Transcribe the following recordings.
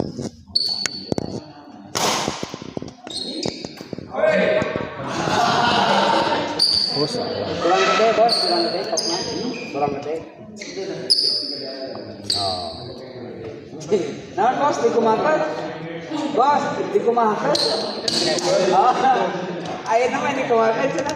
Bos. Kurang gede bos, kurang gede topnya. Kurang gede. Oh. Nah bos dikumakan. Bos dikumakan. Oh. Ayo namanya dikumakan cenah.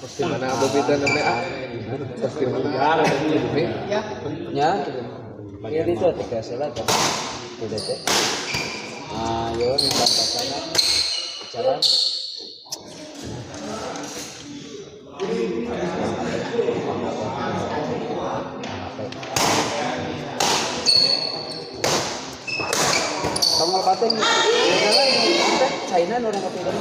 Pasti mana Abu Bida namanya? Pasti mana? Ya, ini itu tiga salah kan? Udah cek. Ayo minta pasangan jalan. Kamu pating, China orang kapten.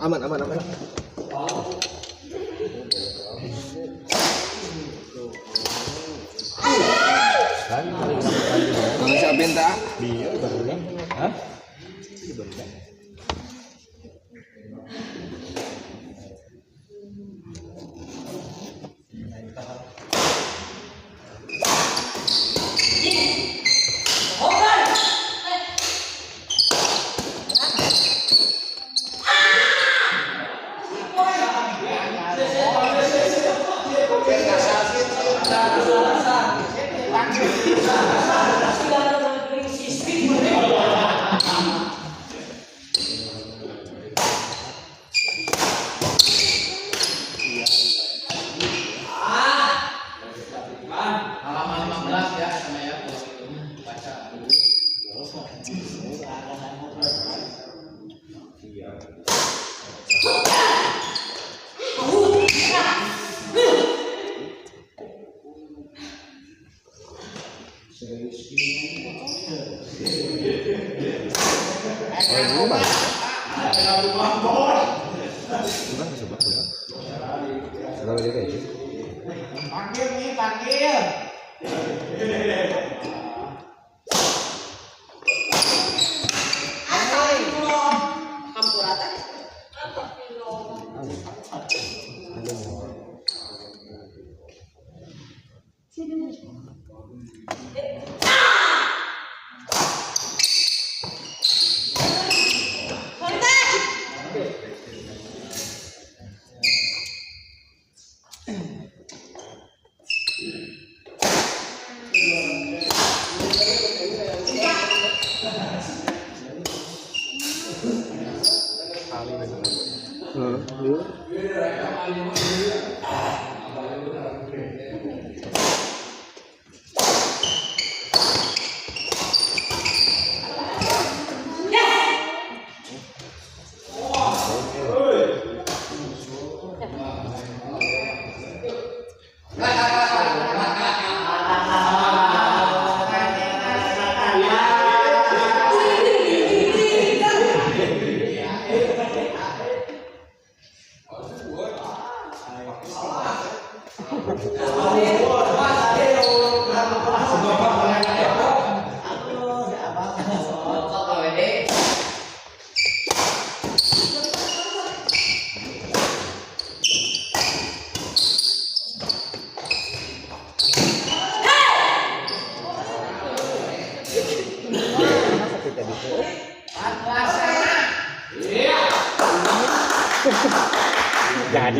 Aman, aman, aman. Bang siapin tak? Dia baru. Hah?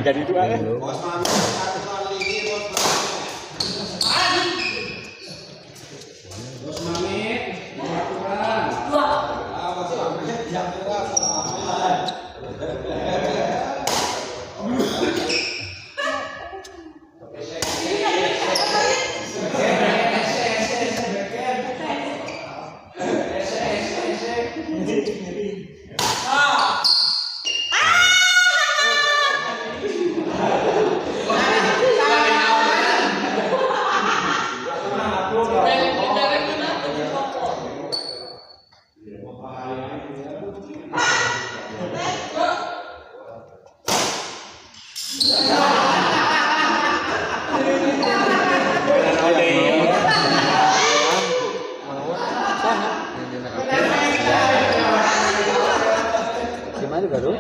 Jadi dua kan? Gimana baru?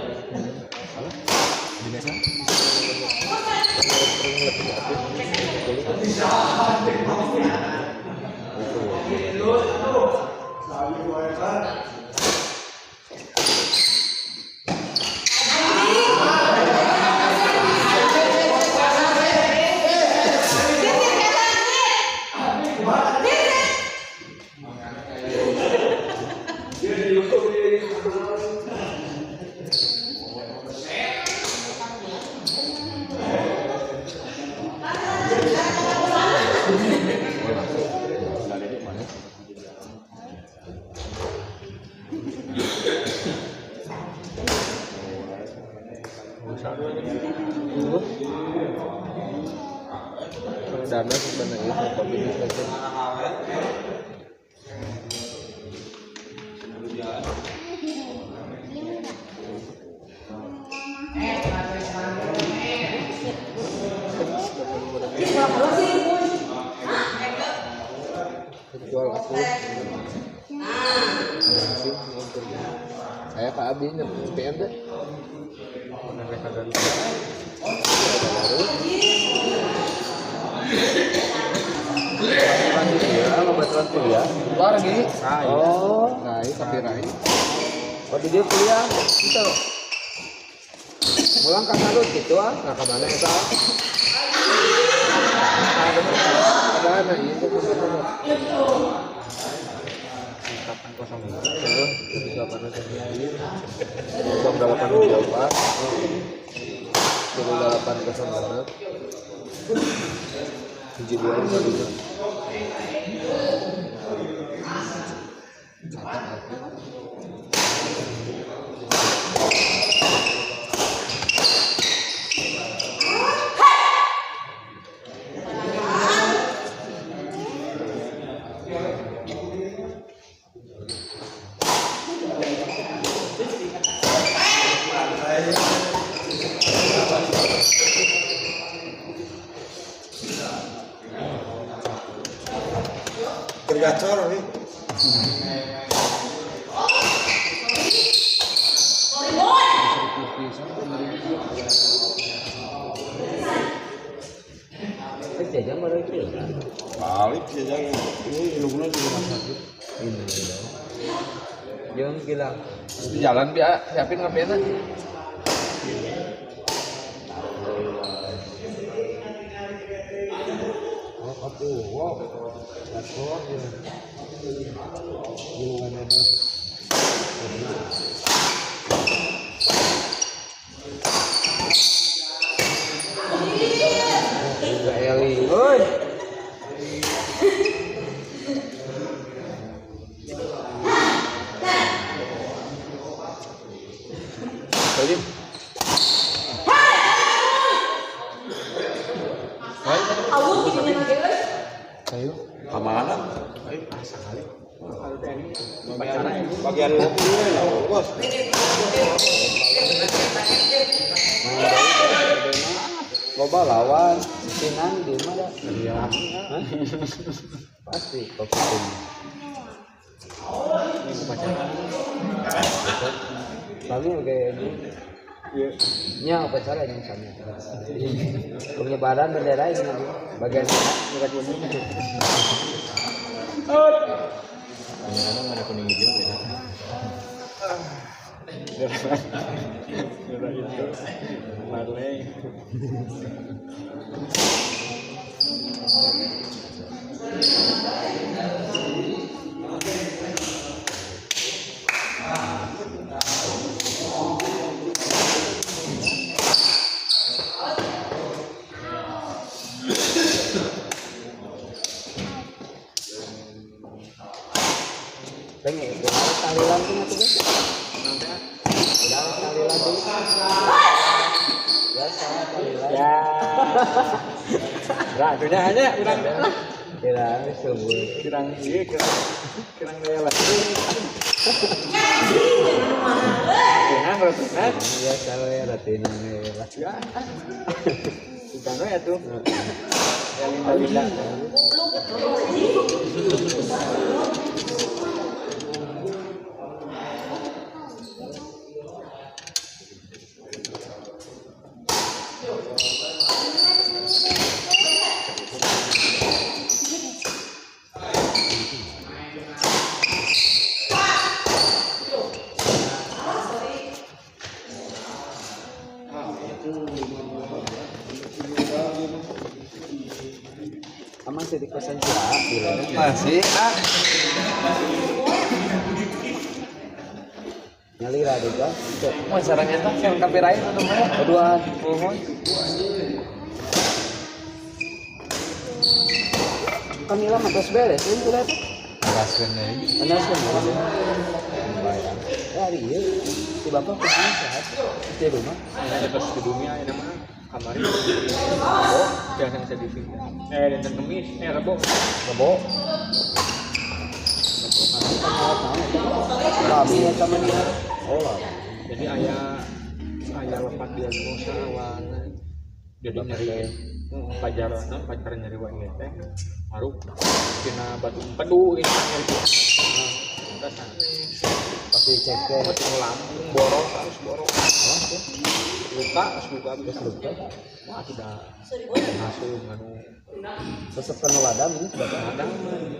Dana sebenarnya kopi saja. Jual aku. Saya Pak Abi nyampe PM deh. Kebetulan kuliah. Keluar lagi. Oh, Rai, tapi Rai. waktu dia kuliah itu Pulang ke Garut gitu ah. Nah kemana kita? Ada anak itu bener-bener. 'Yung gacor nih. Jajan baru itu ya? Balik sih jangan. Ini ilmunya di rumah sakit. Ini jangan gila. Di jalan dia siapin ngapain aja. Wow. Lapor ya. Gulungan ada. Enggak Eli. Oi. Salim. Ayo, Kemana? ayo sekali. Bagian bos. Loba lawan Sinan di mana? Iya. Pasti kopi. Ini pacaran. Kami kayak ini. Iya. Nya apa cara yang sama? Penyebaran bendera ini nanti bagian Bukan kuning. Kadang-kadang ada kuning hijau beda. Beda itu. Marley. pengen tali lantung atau guys? Udah tali lantung. Ya salah tali lantung. Ya. Ratunya hanya kurang Kira sebut. kurang daya lagi. Kurang ratunya. Ya salah ya ratina lah. Ya. Bukan ya tuh. Yang linda-linda. Aman sih di kosan Cira, Masih nyalira juga. mau sarang eta yang kapirain atau mana? Kedua, kami lama terus beres, ini tuh lihat. Raskan deui. Anda semua bayar. Ya iya, si bapak kesini sehat di rumah. Ada terus di dunia ini mah kamari. Oh, jangan sedih. Dan kemis, Rebo. Kami ya teman dia. Oh lah. Jadi ayah lepat diagnosa awalnya. Jadi nyari pacaran nyari wangi teh. Maruk kena batu empedu ini nyari. Kita sana. Pasti cek ke Lambung boros harus boros. Luka. Wah sudah langsung anu resep penoladan ini sudah ada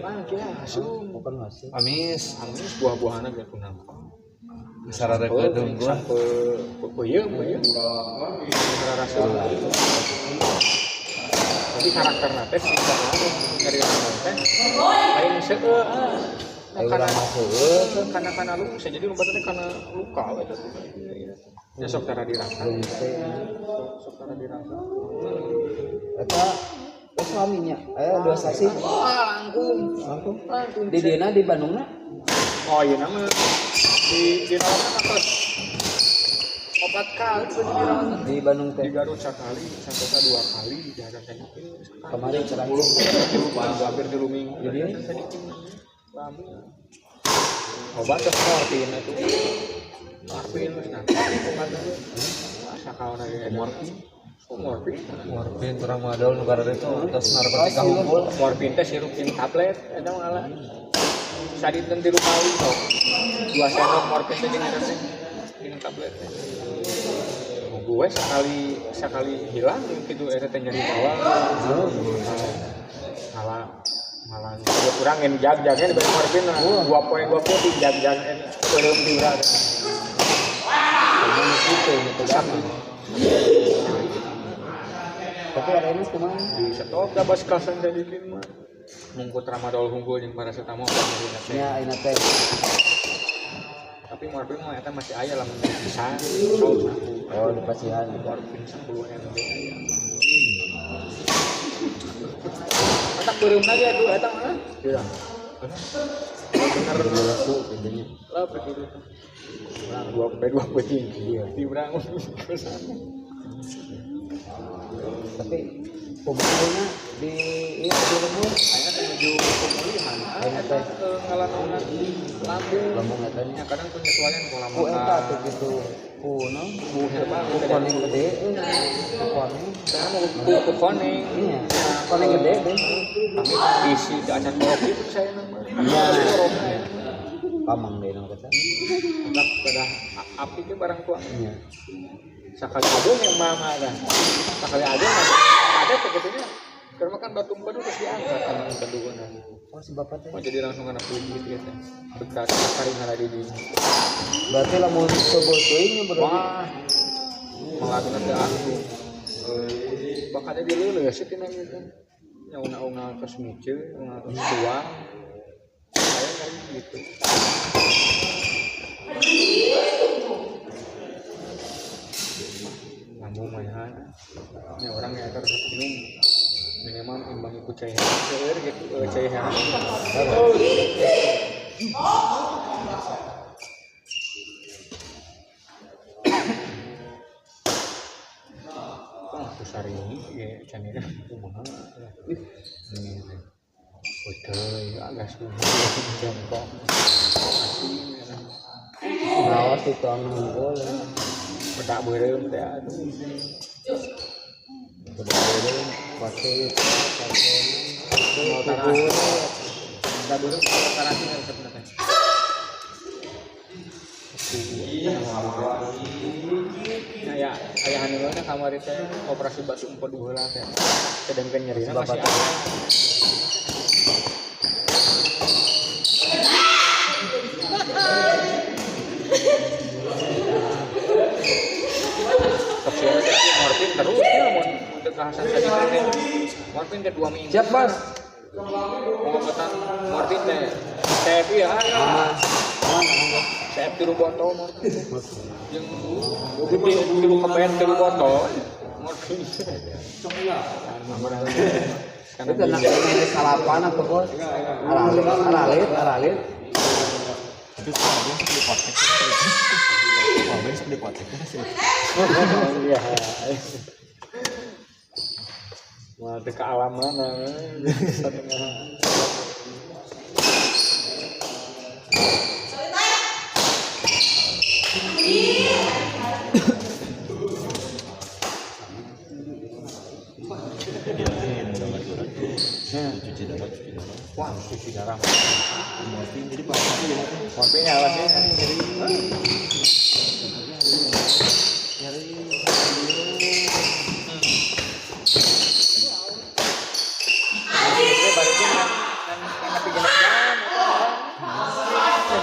mana kira langsung bukan hasil. amis buah-buahannya biar pun nampak Sarada gedung gua. peuyeum rasa jadi karakter nate sih dari orang teh lain seueur Karena masuk karena lu bisa jadi loba teh karena luka eta ya sok tara dirasa sok tara dirasa eta suaminya dua saksi langkung di Dina di Bandungna oh iya nama di rawatna terus 4 kali dirawat di Bandung di teh Garut sekali Santosa 2 kali di Haran Sadikin kemarin terakhir hampir 3 minggu jadi obat terus morfin itu morfin sakauna ge Morfin orang modal negara itu atas narkotika hukum. morfin teh sirup jeung tablet eta malah sadikeun di rumah sok 2 sendok morfin teh jeung teh jeung tablet gue sekali hilang gitu eta teh nyari bawah malah kurang yang jag-jagnya di bawah Marvin lah. 2 poin di jag-jag belum diurat. Kamu gitu tapi ada ini kemana? Di stop dah bas kasan jadi kin mah. Mungkut Ramadol hunggul jeung paracetamol Ya, ini teh. tapi Marvin mah eta masih aya lamun bisa saus aku. Oh, di pasihan. Marvin 10 MB aya. Atak beureum lagi atuh eta mah. Iya. Bener Lesu pintunya. lah begitu. Urang 2 penting. Iya, di urang ke sana. Tapi pembunuhnya di ini di lembur. Aya teh menuju pemulihan. Aya teh Ngalaman lambung. lembur katanya. Ya kadang penyesuaian pola Ku eta makan. tuh gitu. Ku naon? Bu herbal Ku kuning gede. Ku kuning. Saya mau ke koning. Iya. Kuning gede deh. Kami isi ke acan kopi itu saya nama. Iya. Corongnya. Pamang deh nang kata. Enggak pada api ke barang tua. Iya. Sakali agung yang mama ada. Sakali agung ada begitunya. Karena kan batu empedu terus diangkat sama empedu kan. Oh, si bapak teh. Oh jadi langsung kena kulit gitu ya. Bekas karing ada di sini. Berarti lamun sebel teuing berarti. Wah. Melakukan ada aku. Bakal jadi leuleus sih tina gitu. Ya una-una ke semice, una ke tuang. Saya kayak gitu. Lambung mah ya orang yang harus minum minimal imbang ikut cairan seueur gitu cairan. Aku sari ini ya canina kumaha ya. Ini betul agak sulit jongkok. Awas itu anggol. Bedak beureum teh atuh. Betul pakai Mau tarasi. Da beureum tarasi resep teh. Nah ya, aya haneulna kamari teh operasi batu empedu heula teh. Sedangkan nyerina masih ada. Morfin terus ya mau untuk kehasan tadi teh. Morfin ke 2 minggu. Siap, Mas. Pengobatan morfin teh. Tep ya. Tep tiru botol morfin. Yang gede tiru kepen tiru botol. Morfin. Karena Itu nak ini salapan apa bos? Aralit. Iya. Wah, ke alam mana? Wah, cuci darah. Jadi morfin alasnya jadi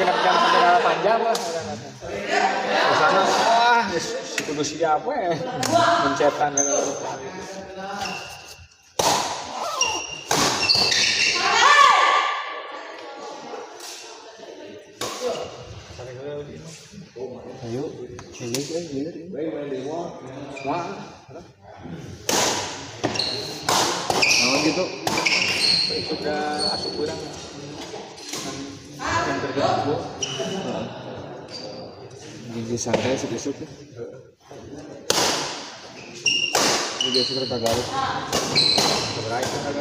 genap jam sampai 8 jam lah. Kesana wah, si kudu siapa ya? Mencetan ya. Ayo, ini kan bener ini. Wah, Oh gitu. sudah asup kurang. Yang terganggu. Gigi santai sedikit. Gigi sekitar Tagalog. Seberai kan.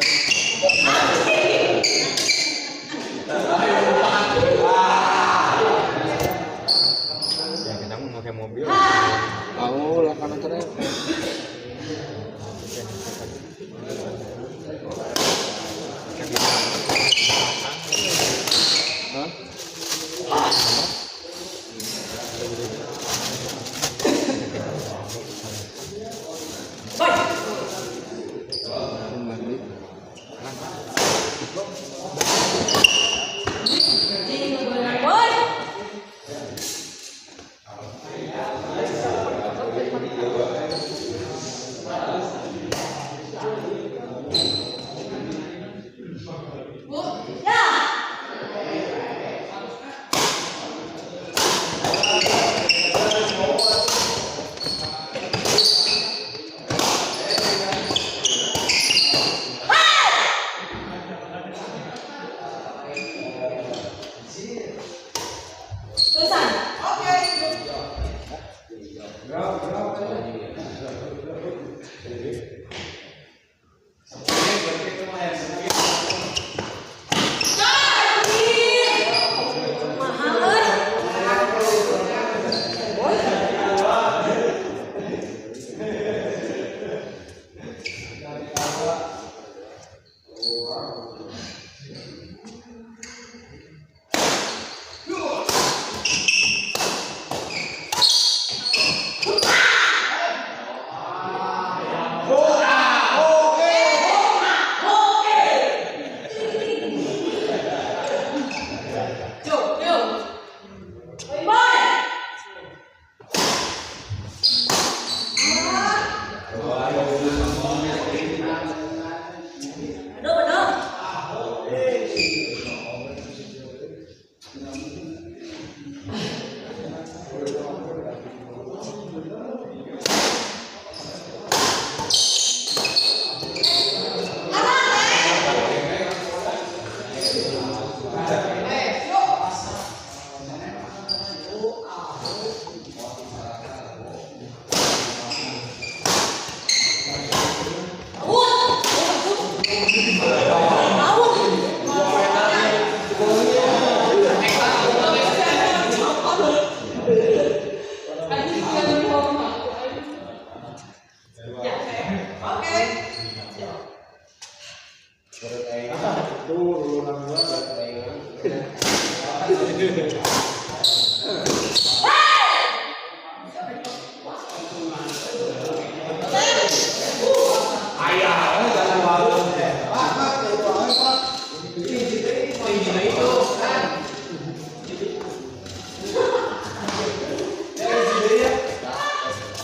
Ya kita mau pakai mobil. Aku lah kanan terus. Hah?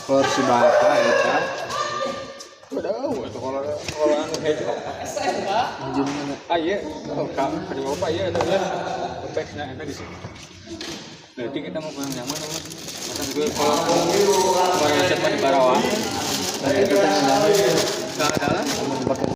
Porsi bata eta. Udah, itu kalau anu hijau. Ah iya, kalau kali apa ya itu ya. Teksnya ada di sini. Berarti kita mau yang mana? Macam gue kalau cepat di Barawang. Nah, itu kan Enggak ada lah.